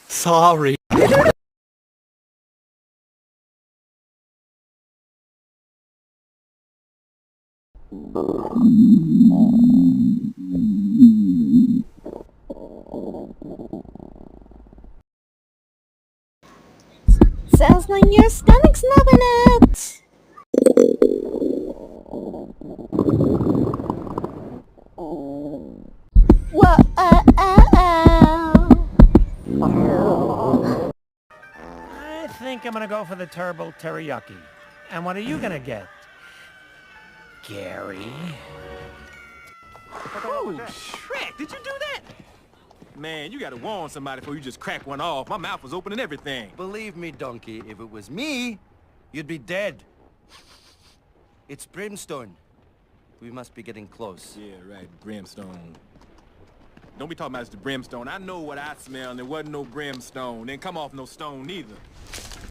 Sorry. Sounds like your stomach's loving it. Whoa, I think I'm gonna go for the turbo teriyaki. And what are you gonna get, Gary? Oh, Shrek, did you do that? Man, you gotta warn somebody before you just crack one off. My mouth was open and everything. Believe me, donkey, if it was me, you'd be dead. It's brimstone. We must be getting close. Yeah, right, brimstone. Don't be talking about it's the brimstone. I know what I smell, and there wasn't no brimstone. Didn't come off no stone, neither.